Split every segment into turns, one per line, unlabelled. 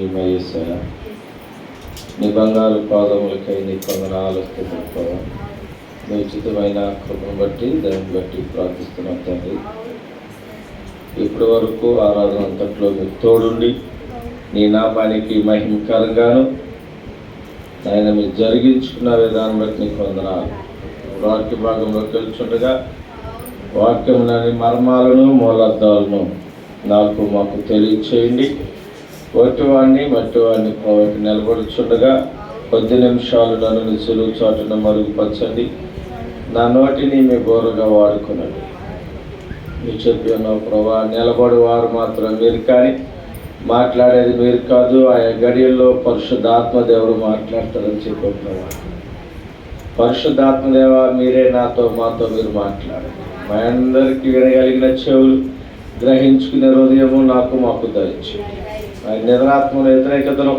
మహిమ యేసయ్యా. నీ బంగారు పాదములకై నీ కొందనాలు స్తుతించుకోవా. నీ ఉచితమైన కృపను బట్టి దాన్ని బట్టి ప్రార్థిస్తున్నాం తండ్రి. ఇప్పటి వరకు ఆరాధన అంతట్లో మీకు తోడుండి నీ నామానికి మహిమకరంగాను ఆయన మీరు జరిగించుకున్న విధానం బట్టి నీకు వందనాలు. వాక్య భాగంలోకి వెళ్తుండగా వాక్యంలోని మర్మాలను మూలార్థాలను నాకు మాకు తెలియచేయండి. ఒట్టివాడిని మట్టివాడిని ప్రభువుకి నిలబడుచుండగా కొద్ది నిమిషాలు నన్ను సులువు చాటున మరుగుపరచండి. నా నోటిని మీ బోరుగా వాడుకునండి. మీరు చెప్పి ఉన్నావు ప్రభా, నిలబడి వారు మాత్రం మీరు కానీ మాట్లాడేది మీరు కాదు. ఆయా గడియల్లో పరిశుద్ధాత్మ దేవుడు మాట్లాడతారని చెప్పుకుంటున్నావా. పరిశుద్ధాత్మ దేవ మీరే నాతో మాతో మీరు మాట్లాడండి. మా అందరికీ వినగలిగిన చెవులు గ్రహించుకునే హృదయము నాకు మాకు దయచేయండి. ఆయన నిద్రాత్మల వ్యతిరేకతను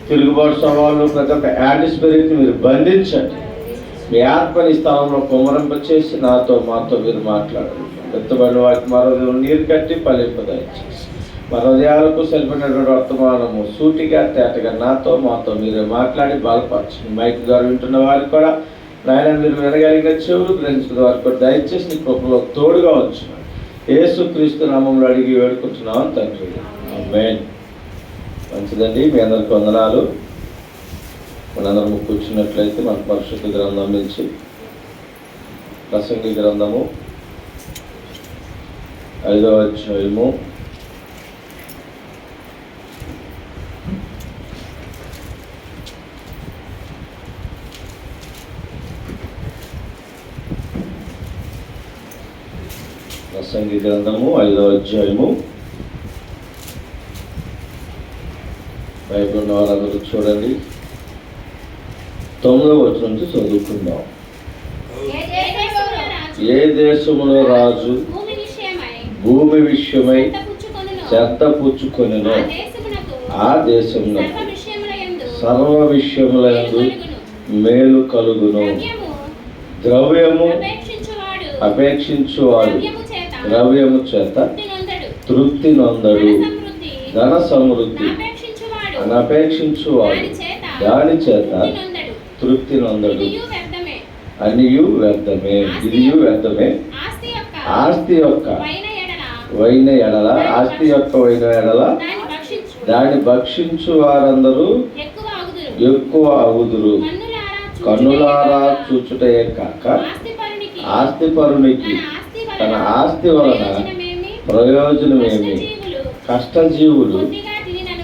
తిరుగుబాటు సవాళ్ళు ప్రతి ఒక్క యాంటీ స్పిరిట్ని మీరు బంధించండి. మీ ఆత్మని స్థానంలో కుమరింప చేసి నాతో మాతో మీరు మాట్లాడండి. ఎత్తబడిన వాటికి మరో నీరు కట్టి ఫలింపదయచేసి మన హృదయాలకు సెల్పినటువంటి వర్తమానము సూటిగా తేటగా నాతో మాతో మీరే మాట్లాడి బలపరచండి. మైక్ ద్వారా వింటున్న వారికి కూడా నాయన మీరు వినగలిగిన చెవులు గ్రహించుకున్న వారికి కూడా దయచేసి నీ కృపలో తోడుగా ఉంచున్నాను. యేసుక్రీస్తు నామంలో అడిగి వేడుకుంటున్నాను తండ్రి, ఆమేన్. మంచిదండి, మీ అందరికి వందనాలు. మనందరం కూర్చున్నట్లయితే మన పరిశుద్ధ గ్రంథం నుంచి ప్రసంగి గ్రంథము 5వ అధ్యాయము 5వ అధ్యాయము. బైబిల్ ఉన్న వాళ్ళందరూ చూడండి, 9వ వచనం నుంచి చదువుకుందాం. ఏ దేశములో రాజు భూమి విషయమై శ్రద్ధ పుచ్చుకొనెనో ఆ దేశమునకు సర్వ విషయములందు మేలు కలుగును. ద్రవ్యము అపేక్షించువాడు ద్రవ్యము చేత తృప్తి నొందడు. ధన సమృద్ధి అనపేక్షించువాడు దాని చేత తృప్తి నొందడు. అనియు వ్యర్థమే, ఇదియు వ్యర్థమే. ఆస్తి యొక్క వైన ఎడల దాన్ని భక్షించు వారందరూ ఎక్కువ అగుదురు. కన్నులారా చూచుటయే కాక ఆస్తిపరునికి తన ఆస్తి వలన ప్రయోజనమేమి. కష్టజీవులు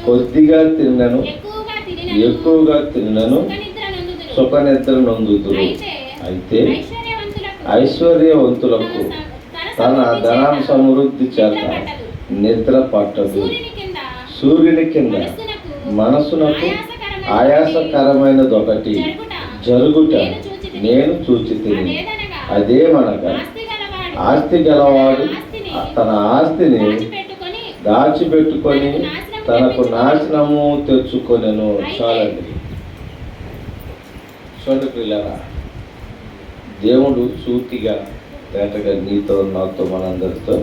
కొద్దిగా తిన్నను ఎక్కువగా తిన్నను సుఖనిద్ర నొందుతురు. అయితే ఐశ్వర్యవంతులకు తన ధనం సమృద్ధి చేత నిద్ర పట్టదు. సూర్యుని కింద మనసునకు ఆయాసకరమైనదొకటి జరుగుట నేను చూచితిని. అదేమనగా ఆస్తి గలవాడు తన ఆస్తిని దాచిపెట్టుకొని తనకు నాశనము తెచ్చుకొనెను. చాలండి. చూడండి పిల్లరా, దేవుడు సూటిగా తేటగా నీతో నాతో మనందరితో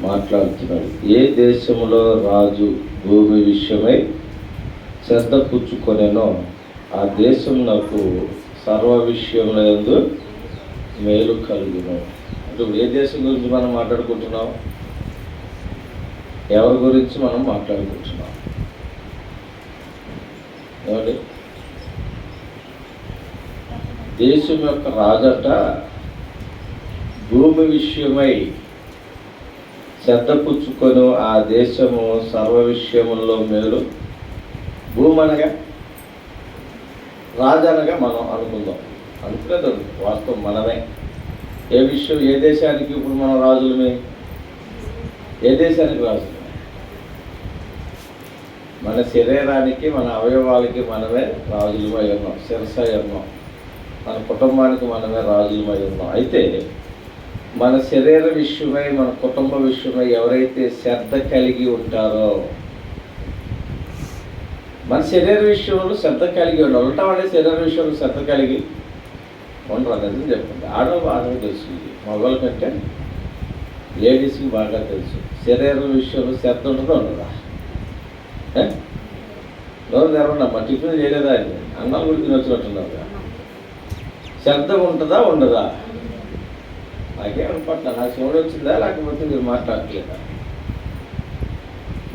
మాట్లాడుతున్నాడు. ఏ దేశంలో రాజు భూమి విషయమై శ్రద్ధ పుచ్చుకొనెనో ఆ దేశం నాకు సర్వ విషయంలో యందు మేలు కలుగును. అంటే ఏ దేశం గురించి మనం మాట్లాడుకుంటున్నాం? ఎవరి గురించి మనం మాట్లాడుకుంటున్నాం? ఏమండి? దేశం యొక్క రాజట భూమి విషయమై శ్రద్ధ పుచ్చుకొని ఆ దేశము సర్వ విషయముల్లో మేలు. భూమి అనగా రాజు అనగా మనం అనుకుందాం, అనుకునేది వాస్తవం మనమే. ఏ విషయం, ఏ దేశానికి ఇప్పుడు మనం రాజులమే? ఏ దేశానికి రాజులమే? మన శరీరానికి మన అవయవాలకి మనమే రాజులమై ఉన్నాం, శిరసై ఉన్నాం. మన కుటుంబానికి మనమే రాజులమై ఉన్నాం. అయితే మన శరీర విషయమై మన కుటుంబ విషయమై ఎవరైతే శ్రద్ధ కలిగి ఉంటారో, మన శరీర విషయంలో శ్రద్ధ కలిగి ఉండాలి. ఉంటామంటే శరీర విషయంలో శ్రద్ధ కలిగి ఉండరు. నిజం చెప్పండి, ఆడవాళ్ళు బాగా తెలుసు, మగవాళ్ళ కంటే లేడీస్కి బాగా తెలుసు శరీర విషయంలో శ్రద్ధ ఉండదో ఉండదా. నోరు తెరవనమ్మా, టిఫిన్ చేయలేదా అండి? అన్నాలు కూడా తినొచ్చినట్టున్నారు. శ్రద్ధ ఉంటుందా ఉండదా? నాకేమనుకోవట్లా, నాకు శివుడు వచ్చిందా లేకపోతే మీరు మాట్లాడట్లేదా?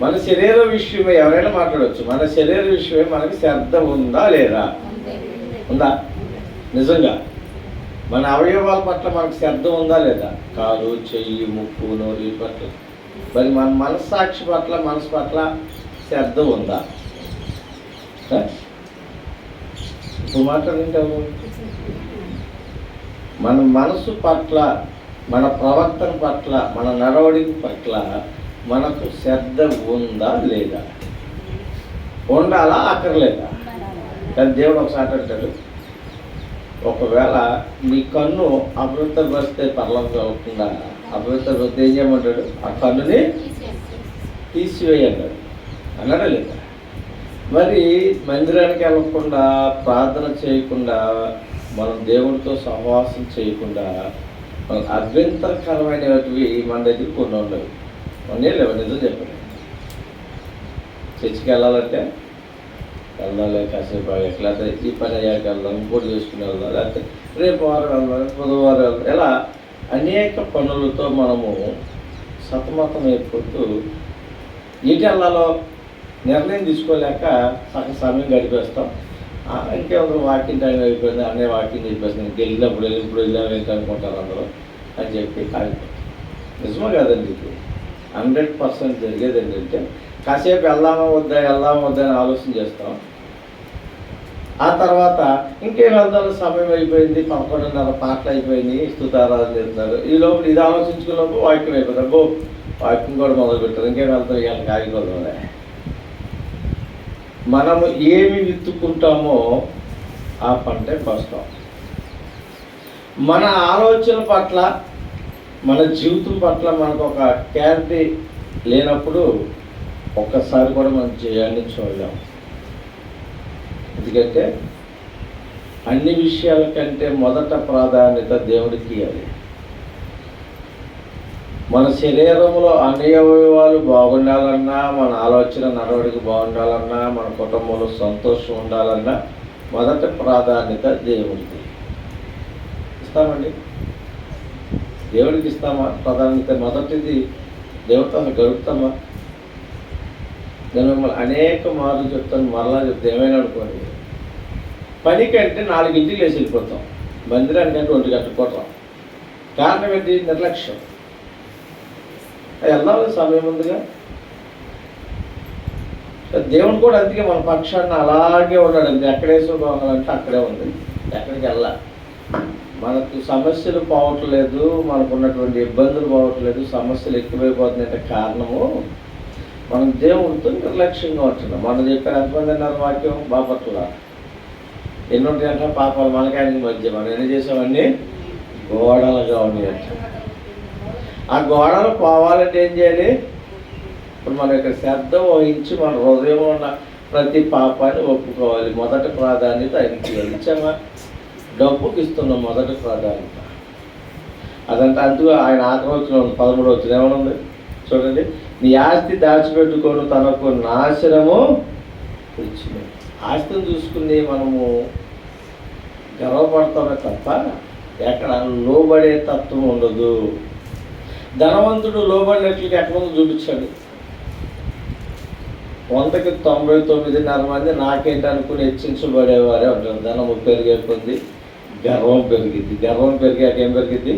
మన శరీర విషయమే ఎవరైనా మాట్లాడవచ్చు. మన శరీర విషయమే మనకి శ్రద్ధ ఉందా లేదా? ఉందా? నిజంగా మన అవయవాల పట్ల మనకు శ్రద్ధ ఉందా లేదా? కాలు, చెయ్యి, ముక్కు, నోరు వీటి పట్ల. మరి మన మనస్సాక్షి పట్ల, మనసు పట్ల శ్రద్ధ ఉందా? ఇప్పుడు మాట్లాడుతుంటాము. మన మనసు పట్ల, మన ప్రవర్తన పట్ల, మన నడవడిక పట్ల మనకు శ్రద్ధ ఉందా లేదా? ఉండాలా అక్కర్లేదా? కానీ దేవుడు ఒకసారి అంటాడు, ఒకవేళ నీ కన్ను అపవిత్రపరిస్తే పరలోకం వెళ్లకుండా అపవిత్రపరిస్తే ఏం చేయమంటాడు? ఆ కన్నుని తీసివేయన్నాడు. అన్నాడా లేదా? మరి మందిరానికి వెళ్ళకుండా, ప్రార్థన చేయకుండా, మనం దేవుడితో సహవాసం చేయకుండా మనకు అభ్యంతరకరమైనవి మన దగ్గర కొన్ని ఉండవు. మొన్నే లేవు, నిజం చెప్పండి. చర్చికి వెళ్ళాలంటే వెళ్దాంలే, కాసేపు లేకపోతే ఈ పని అయ్యాక వెళ్దాం, ఇంకోటి చేసుకుని వెళ్దాం, లేకపోతే రేపు వారం వెళ్దాం, బుధవారం వెళ్దాం. ఇలా అనేక పనులతో మనము సతమతం అయిపోతూ ఎటు వెళ్ళాలో నిర్ణయం తీసుకోలేక సగం సమయం గడిపేస్తాం. ఇంకెవరు వాకింగ్ టైం అయిపోయింది, అన్నీ వాకింగ్ చెప్పేస్తాను, వెళ్ళినప్పుడు ఇప్పుడు వెళ్ళాము ఏంటి అనుకుంటారు అందరూ అని చెప్పి కాగిపోతాం. నిజమే కదండి? ఇది 100% జరిగేది ఏంటంటే కాసేపు వెళ్దామా వద్దా అని ఆలోచన చేస్తాం. ఆ తర్వాత ఇంకేం వెళ్దాం, సమయం అయిపోయింది, 11:30 పాటలు అయిపోయింది, స్తుతారాధన చేస్తున్నారు. ఈ లోపల ఇది ఆలోచించుకున్నప్పుడు వాక్యం అయిపోతారు. వాక్యం కూడా మొదలు పెట్టారు, ఇంకేం వెళ్తాం, ఇవాళ ఆగిపోతాం. మనము ఏమి విత్తుకుంటామో ఆ పంటే కష్టం. మన ఆలోచన పట్ల, మన జీవితం పట్ల మనకు ఒక క్లారిటీ లేనప్పుడు ఒక్కసారి కూడా మనం చేయాలని చూడలేం. ఎందుకంటే అన్ని విషయాల కంటే మొదట ప్రాధాన్యత దేవుడికి ఇవ్వాలి. మన శరీరంలో అన్ని అవయవాలు బాగుండాలన్నా, మన ఆలోచన నడవడికి బాగుండాలన్నా, మన కుటుంబంలో సంతోషం ఉండాలన్నా మొదట ప్రాధాన్యత దేవుడికి ఇస్తామండి. దేవుడికి ఇస్తామా ప్రాధాన్యత? మొదటిది దేవుడితో అసలు గడుపుతామా? నేను మిమ్మల్ని అనేక మార్లు చెప్తాను, మరలా చెప్తే ఏమైనా అనుకోండి. పని కంటే 4 లేచి వెళ్ళిపోతాం, మందిరానికంటే 1 గంట పోతాం. కారణం ఏంటి? నిర్లక్ష్యం. వెళ్ళాలి సమయం ముందుగా. దేవుడు కూడా అందుకే మన పక్షాన్ని అలాగే ఉన్నాడు. అది ఎక్కడేసో బాగాలంటే అక్కడే ఉంది, ఎక్కడికి వెళ్ళాలి. మనకు సమస్యలు పోవట్లేదు, మనకు ఉన్నటువంటి ఇబ్బందులు పోవట్లేదు, సమస్యలు ఎక్కువైపోతున్నాయంటే కారణము మనం దేవుడితో నిర్లక్ష్యంగా ఉంటున్నాం. మనం చెప్పారు ఎంతమంది అన్నారు వాక్యం? బాపట్ల ఎన్నుంటాయంటే పాపాలు మనకానికి మధ్య మనం ఎన్ని చేసామన్నీ గోడలుగా ఉన్నాయంట. ఆ గోడలు పోవాలంటే ఏం చేయాలి? ఇప్పుడు మన యొక్క శ్రద్ధ వహించి మన హృదయంలో ఉన్న ప్రతి పాపాన్ని ఒప్పుకోవాలి. మొదటి ప్రాధాన్యత ఆయనకి ఇచ్చామా? డబ్బుకి ఇస్తున్నాం మొదటి ప్రాధాన్యత. అదంటే అందుకు ఆయన ఆత్మవచనం 13 ఏమనుంది చూడండి, నీ ఆస్తి దాచిపెట్టుకోను తనకు నాశనము వచ్చింది. ఆస్తిని చూసుకుని మనము గర్వపడతామే తప్ప ఎక్కడ లోబడే తత్వం ఉండదు. ధనవంతుడు లోబడినట్లుగా ఎక్కడుందో చూపించాడు. 100కి 99.5 మంది నాకేంటి అనుకుని హెచ్చించబడేవారే ఉంటారు. ధనము పెరిగే కొద్ది గర్వం పెరిగింది, గర్వం పెరిగాక ఏం పెరిగింది?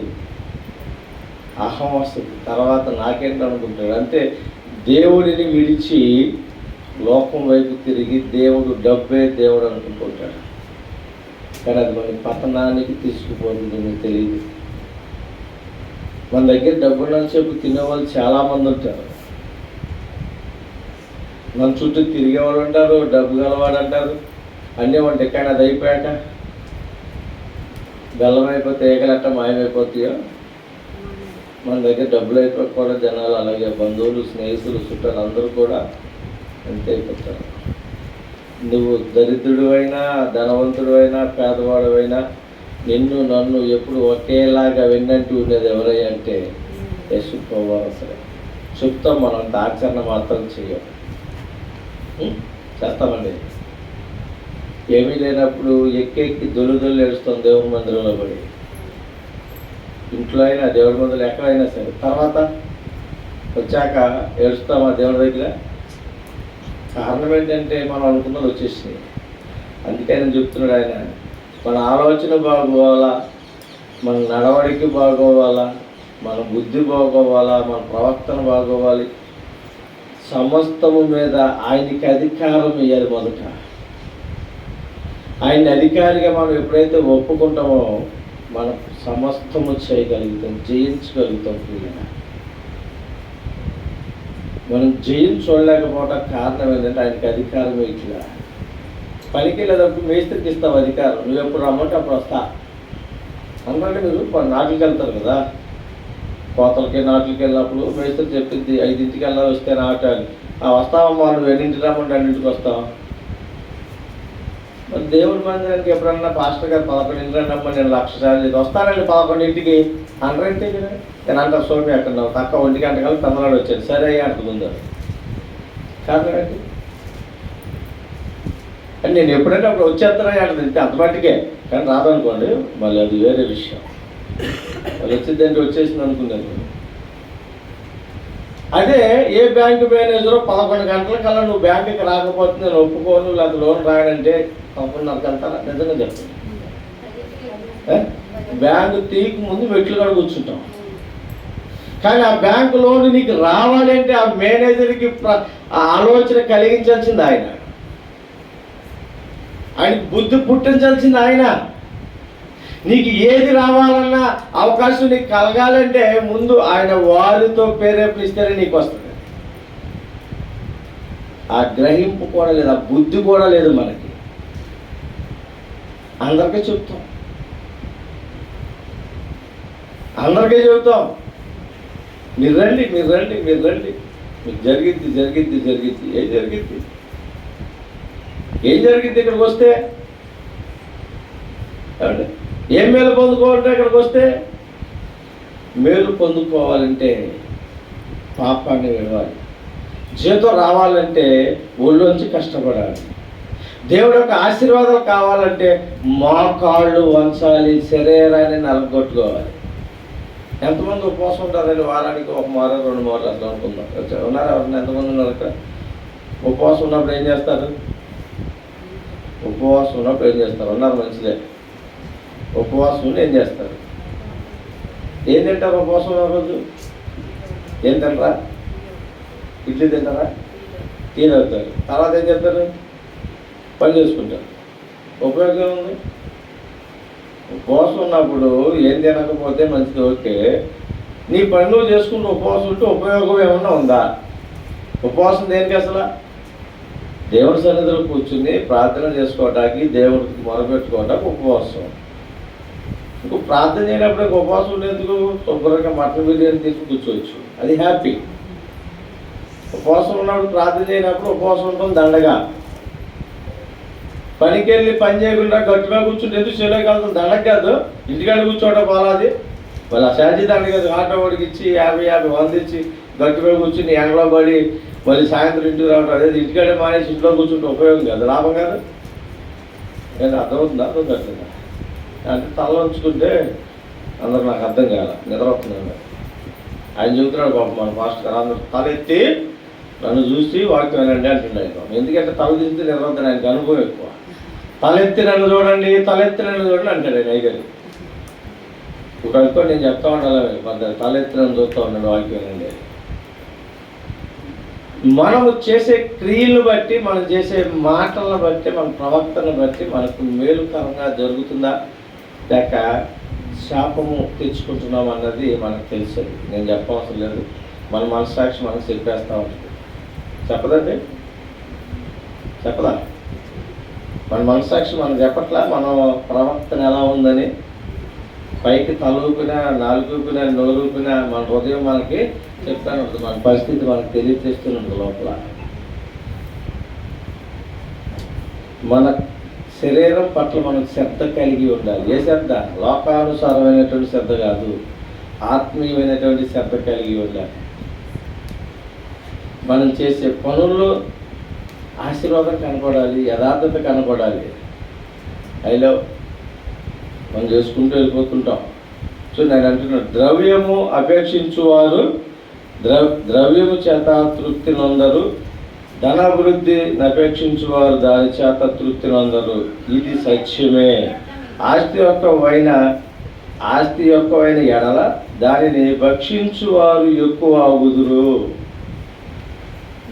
అహం వస్తుంది. తర్వాత నాకేంటి అనుకుంటాడు. అంటే దేవుడిని విడిచి లోకం వైపు తిరిగి దేవుడు డబ్బే దేవుడు అనుకుంటుంటాడు. కానీ అది మన పతనానికి తీసుకుపోతుంది, మీకు తెలియదు. మన దగ్గర డబ్బులని చెప్పి తినేవాళ్ళు చాలామంది ఉంటారు. మన చుట్టూ తిరిగేవాళ్ళు ఉంటారు, డబ్బు గలవాడు అంటారు, అన్నీ ఉంటాయి. కానీ అది అయిపోయాక బెల్లం అయిపోతే ఏకలెట్ట మాయమైపోతాయో మన దగ్గర డబ్బులు అయిపోయి కూడా జనాలు అలాగే, బంధువులు, స్నేహితులు, చుట్టాలు అందరూ కూడా అంతే అయిపోతారు. నువ్వు దరిద్రుడు అయినా, ధనవంతుడు అయినా, పేదవాడు అయినా నిన్ను నన్ను ఎప్పుడు ఒకేలాగా వెన్నంటూ ఉండేది ఎవరయ్యా అంటే యేసు ప్రభువారు. సరే చెప్తాం, మనం ఆచరణ మాత్రం చేయం. చేస్తామండి. ఏమీ లేనప్పుడు ఎక్కి దొల్లు ఏడుస్తాం దేవుడి మందిరంలో పడి. ఇంట్లో అయినా దేవుడి మందిరం ఎక్కడైనా సరే. తర్వాత వచ్చాక ఏడుస్తామా దేవుడి దగ్గర? కారణం ఏంటంటే మనం అనుకున్నది వచ్చేసింది. అందుకే నేను చెప్తున్నాడు ఆయన, మన ఆలోచన బాగోవాలా, మన నడవడికి బాగోవాలా, మన బుద్ధి బాగోవాలా, మన ప్రవర్తన బాగోవాలి. సమస్తము మీద ఆయనకి అధికారం ఇవ్వాలి. మొదట ఆయన అధికారిగా మనం ఎప్పుడైతే ఒప్పుకుంటామో మనం సమస్తము చేయగలుగుతాం, జయించగలుగుతాం. మనం జయించలేకపోవడం కారణం ఏంటంటే ఆయనకి అధికారం ఇట్లా. పనికి వెళ్ళేటప్పుడు మేస్త్రికి ఇస్తావు అధికారం, నువ్వు ఎప్పుడు రమ్మంటే అప్పుడు వస్తా అన్నట్టు. మీరు నాట్లకి వెళ్తారు కదా, కోతలకి నాట్లకి వెళ్ళినప్పుడు మేస్త్రి చెప్పింది 5ంటికి వెళ్ళాలి, వస్తే నాటాలి. వస్తావమ్మా, నువ్వు 2ంటికి రమ్మంటే 2ంటికి వస్తావా? మరి దేవుడి మందిరానికి ఎప్పుడన్నా పాస్టర్ గారు 11ంటికి రమ్మని నేను 1,00,000 సార్లు వస్తానండి 11ంటికి అంటారంటే కదా. నేను అంటారు సోమి అక్కడ తక్కువ 1 గంట కలిసి తమిళనాడు వచ్చాను, సరే అంటుకుందా. కారణం ఏంటి? అని నేను ఎప్పుడైనా అప్పుడు వచ్చేస్తానని అంటుంది, అంత మట్టికే. కానీ రాదనుకోండి మళ్ళీ అది వేరే విషయం. వాళ్ళు వచ్చిందంటే వచ్చేసింది అనుకున్నాను. అదే ఏ బ్యాంకు మేనేజరు 11 గంటలకల్లా నువ్వు బ్యాంకుకి రాకపోతే నేను ఒప్పుకోను, లేదా లోన్ రాయనంటే 11:30 గంటల నిజంగా చెప్తాను. బ్యాంకు తీయక ముందు మెట్లు కూడా కూర్చుంటాం. కానీ ఆ బ్యాంకు లోన్ నీకు రావాలంటే ఆ మేనేజర్కి ఆలోచన కలిగించాల్సింది ఆయన, ఆయనకి బుద్ధి పుట్టించాల్సింది ఆయన. నీకు ఏది రావాలన్నా అవకాశం నీకు కలగాలంటే ముందు ఆయన వారితో ప్రేరేపణిస్తేనే నీకు వస్తుంది. ఆ గ్రహింపు కూడా లేదు, ఆ బుద్ధి కూడా లేదు మనకి. అందరికీ చెప్తాం, అందరికీ చెబుతాం, మీరు రండి, మీరు రండి, మీరు రండి, మీకు జరిగిద్ది జరిగిద్ది జరిగిద్ది. ఏం జరిగిద్ది? ఏం జరిగిద్ది? ఇక్కడికి వస్తే ఏం మేలు పొందుకోవాలంటే ఇక్కడికి వస్తే మేలు పొందుకోవాలంటే పాపాన్ని విడవాలి, జీతం రావాలంటే ఒళ్ళోంచి కష్టపడాలి, దేవుడి యొక్క ఆశీర్వాదాలు కావాలంటే మోకాళ్ళు వంచాలి, శరీరాన్ని నలగొట్టుకోవాలి. ఎంతమంది ఉపవాసం ఉంటారండి? వారానికి 1 వారం 2 వారాలు అట్లా అనుకుందాం. ఉన్నారు ఎవరన్నా? ఎంతమంది ఉన్నారు ఇక్కడ? ఉపవాసం ఉన్నప్పుడు ఏం చేస్తారు? ఉపవాసం ఉన్నప్పుడు ఏం చేస్తారు? ఉన్నారు, మంచిదే. ఉపవాసం ఉండి ఏం చేస్తారు? ఏం తింటారు ఉపవాసం ఉన్న రోజు? ఏం తింటారా? ఇడ్లీ తింటారా? టీ తాగుతారు. తర్వాత ఏం చేస్తారు? పని చేసుకుంటారు. ఉపయోగం ఉంది. ఉపవాసం ఉన్నప్పుడు ఏం తినకపోతే మంచిది, ఓకే. నీ పని నువ్వు చేసుకుంటూ ఉపవాసం ఉంటే ఉపయోగం ఏమన్నా ఉందా? ఉపవాసం దేనికి అసలు? దేవుడి సన్నిధిలో కూర్చుని ప్రార్థన చేసుకోవటానికి, దేవుడికి మొరపెట్టుకోవటానికి ఉపవాసం. ఇంకో ప్రార్థన చేయనప్పుడు ఉపవాసం ఉండేందుకు శుభ్రంగా మటన్ బిర్యానీ తీసుకు కూర్చోవచ్చు, అది హ్యాపీ. ఉపవాసం ఉన్నప్పుడు ప్రార్థన చేయనప్పుడు ఉపవాసం ఉండడం దండగా. పనికి వెళ్ళి పని చేయకుండా గట్టిగా కూర్చుంటే ఎందుకు చేయలేక వెళ్తాం? దండగ కాదు, ఇంటికాడ కూర్చోవడం బాలాది. వాళ్ళు ఆ శాలరీ దండగ కాదు, ఆటో వాడికి ఇచ్చి 50 100 ఇచ్చి గట్టిగా కూర్చుని ఎండలో పడి మళ్ళీ సాయంత్రం ఇంటికి రావడం, అదే ఇంటికాడే మానేసి ఇంట్లో కూర్చుంటే ఉపయోగం కాదు, లాభం కాదు. నేను అర్థమవుతుందా? అర్థం కాదు. అంటే తల ఉంచుకుంటే అందరూ నాకు అర్థం కాల, నిద్ర వస్తున్నాను. ఆయన చెబుతున్నాడు పాపం మన పాస్టర్ గారు, అందరూ తల ఎత్తి నన్ను చూసి వాక్యం వినండి అంటుండే ఆయన. ఎందుకంటే తల తీస్తే నిద్ర వద్దని ఆయనకు అనుభవం ఎక్కువ. తలెత్తి నన్ను చూడండి, తలెత్తి నన్ను చూడండి అంటాడు ఆయన అయ్యగారు. ఒకరితో నేను చెప్తా ఉండాలి, మన తలెత్తి నన్ను చూస్తూ ఉన్నాడు వాక్యం వినండి. మనము చేసే క్రియలను బట్టి, మనం చేసే మాటలను బట్టి, మన ప్రవర్తన బట్టి మనకు మేలుకరంగా జరుగుతుందా లేక శాపము తెచ్చుకుంటున్నాం అన్నది మనకు తెలుస్తుంది. నేను చెప్పవసరం లేదు, మన మనస్సాక్షి మనకు చెప్పేస్తూ ఉంటుంది. చెప్పదండి? చెప్పదా? మన మనస్సాక్షి మనం చెప్పట్లా మన ప్రవర్తన ఎలా ఉందని. పైకి తలూపినా, నాలుగుపినా, నోరూపినా మన హృదయం మనకి చెప్తాను ఉంటుంది, మన పరిస్థితి మనకు తెలియజేస్తున్నది లోపల. మన శరీరం పట్ల మనకు శ్రద్ధ కలిగి ఉండాలి. ఏ శ్రద్ధ? లోకానుసారమైనటువంటి శ్రద్ధ కాదు, ఆత్మీయమైనటువంటి శ్రద్ధ కలిగి ఉండాలి. మనం చేసే పనుల్లో ఆశీర్వాదం కనపడాలి, యథార్థత కనపడాలి. అయిలో మనం చేసుకుంటూ వెళ్ళిపోతుంటాం. సో నేను అంటున్నాను, ద్రవ్యము అపేక్షించువారు ద్రవ్యము చేత తృప్తి నొందరు, ధనాభివృద్ధి అపేక్షించువారు దాని చేత తృప్తి నొందరు. ఇది సత్యమే. ఆస్తి యొక్కవైన ఎడల దానిని భక్షించువారు ఎక్కువ అగుదురు.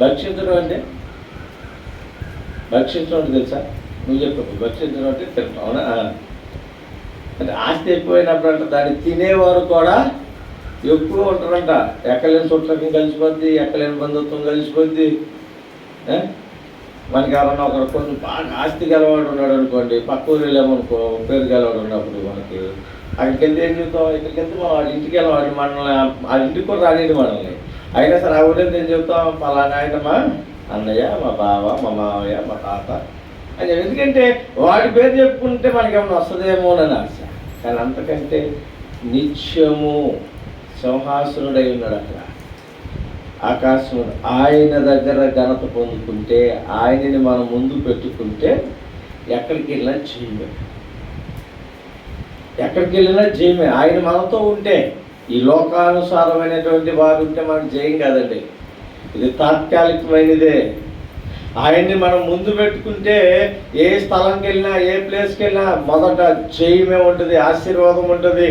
భక్షించడం అంటే తెలుసా? నువ్వు చెప్పు. భక్షించడం అంటే తింటాం, అవునా? అంటే ఆస్తి ఎక్కువైనప్పుడు అంట దాన్ని తినేవారు కూడా ఎక్కువ ఉంటారంట. ఎక్కలేని చుట్టకం కలిసిపోద్ది, ఎక్కలేని బంధుత్వం కలిసిపోద్ది. మనకి ఎవరన్నా ఒకరు కొంచెం బాగా ఆస్తి గెలవాడు ఉన్నాడు అనుకోండి, పక్క ఊరు వెళ్ళామనుకో, పేరు గెలవాడు ఉన్నప్పుడు మనకి అక్కడికి వెళ్తే ఏం చెప్తాం? ఇక్కడికి వెళ్తే మనం వాడి ఇంటికి వెళ్ళాడు, మనల్ని ఆ ఇంటికి కూడా రానిది మనల్ని. అయినా సరే ఆ ఊళ్ళో ఏం చెప్తాం? పలానా ఆయన మా అన్నయ్య, మా బావ, మా మావయ్య, మా తాత అని. ఎందుకంటే వాడి పేరు చెప్పుకుంటే మనకి ఏమైనా వస్తుందేమోనని ఆశ. కానీ అంతకంటే నిత్యము సింహాసనుడై ఉన్నాడు అక్కడ ఆకాశం. ఆయన దగ్గర ఘనత పొందుకుంటే, ఆయనని మనం ముందు పెట్టుకుంటే ఎక్కడికి వెళ్ళినా జయమే. ఆయన మనతో ఉంటే, ఈ లోకానుసారమైనటువంటి వారు ఉంటే మనకు జయం కాదండి, ఇది తాత్కాలికమైనదే. ఆయన్ని మనం ముందు పెట్టుకుంటే ఏ స్థలంకి వెళ్ళినా, ఏ ప్లేస్కి వెళ్ళినా మొదట జయమే ఉంటుంది, ఆశీర్వాదం ఉంటుంది,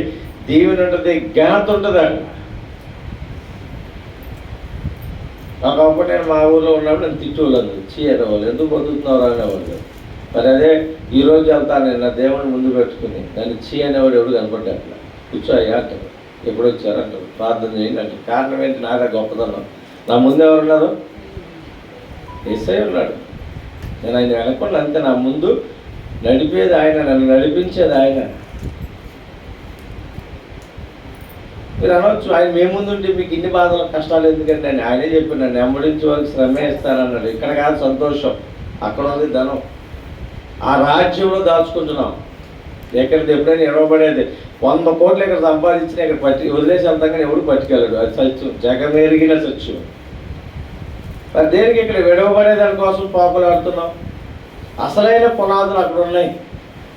దీవెన ఉంటుంది, ఘనత ఉంటుంది. అక్కడ ఒకప్పుడు నేను మా ఊళ్ళో ఉన్నప్పుడు నేను తిట్టుకోలేదు, చీయడవాళ్ళు ఎందుకు బతుకుతున్నారు అనేవాళ్ళు. మరి అదే ఈరోజు వెళ్తాను నేను నా దేవుడిని ముందు పెట్టుకుని, నన్ను చీ అనేవాడు ఎవడు కనపడ్డా అట్లా. కూర్చోయ్యా అంటారు, ఎప్పుడు వచ్చారు అంటారు, ప్రార్థన చేయండి అంటారు. కారణం ఏంటి? నాదా గొప్పదనం. నా ముందు ఎవరున్నారు? యేసయ్య ఉన్నాడు. నేను ఆయన వెనకుండా అంతే. నా ముందు నడిపేది ఆయన, నన్ను నడిపించేది ఆయన. మీరు అనవచ్చు, ఆయన మీ ముందు ఉంటే మీకు ఇన్ని బాధలు కష్టాలు ఎందుకంటే అని. ఆయనే చెప్పి నన్ను వెంబడించే వాళ్ళకి శ్రమే ఇస్తానన్నాడు. ఇక్కడ కాదు సంతోషం, అక్కడ ఉంది ధనం. ఆ రాజ్యంలో దాచుకుంటున్నాం. ఎక్కడిది ఎప్పుడైనా ఇవ్వబడేది 100 కోట్లు ఇక్కడ సంపాదించిన ఇక్కడ వదిలేసి వెళ్తాం, కానీ ఎవడు పట్టుకెళ్ళాడు. అది సత్యం, జగమెరిగిన సత్యం. మరి దేనికి ఇక్కడ విడవబడే దానికోసం పోకలాడుతున్నాం? అసలైన పునాదులు అక్కడ ఉన్నాయి,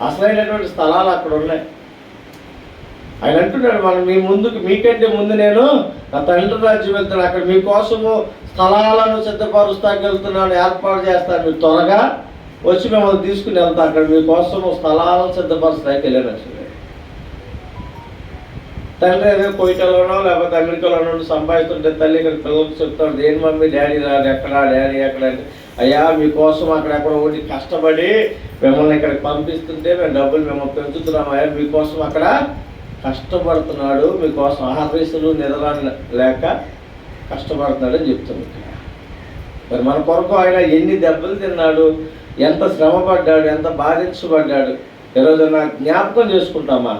అసలైనటువంటి స్థలాలు అక్కడ ఉన్నాయి. ఆయన అంటున్నాడు, మనం మీకంటే ముందు నేను నా తండ్రి రాజ్యం వెళ్తాను, అక్కడ మీకోసము స్థలాలను సిద్ధపరుస్తాకి వెళ్తున్నాను, ఏర్పాటు చేస్తాను, మీరు త్వరగా వచ్చి మిమ్మల్ని తీసుకుని వెళ్తాను, అక్కడ మీకోసము స్థలాలను సిద్ధపరుస్తాకి వెళ్ళాను. తండ్రి ఏదో కోయిటలోనో లేకపోతే అమెరికాలోనో సంపాదిస్తుంటే తల్లి ఇక్కడ పిల్లలకు చెప్తాడు, దేని మమ్మీ డాడీ రాదు, ఎక్కడా డాడీ ఎక్కడ అంటే, అయ్యా మీకోసం అక్కడెక్కడ ఒకటి కష్టపడి మిమ్మల్ని ఇక్కడికి పంపిస్తుంటే మేము డబ్బులు మిమ్మల్ని పెంచుతున్నాం, అయ్యా మీకోసం అక్కడ కష్టపడుతున్నాడు, మీకోసం ఆహారీసులు నిద్ర లేక కష్టపడుతున్నాడు అని చెప్తుంది. మరి మన కొరకు ఆయన ఎన్ని దెబ్బలు తిన్నాడు, ఎంత శ్రమ పడ్డాడు, ఎంత బాధించబడ్డాడు. ఈరోజు నా జ్ఞాపకం చేసుకుంటామా?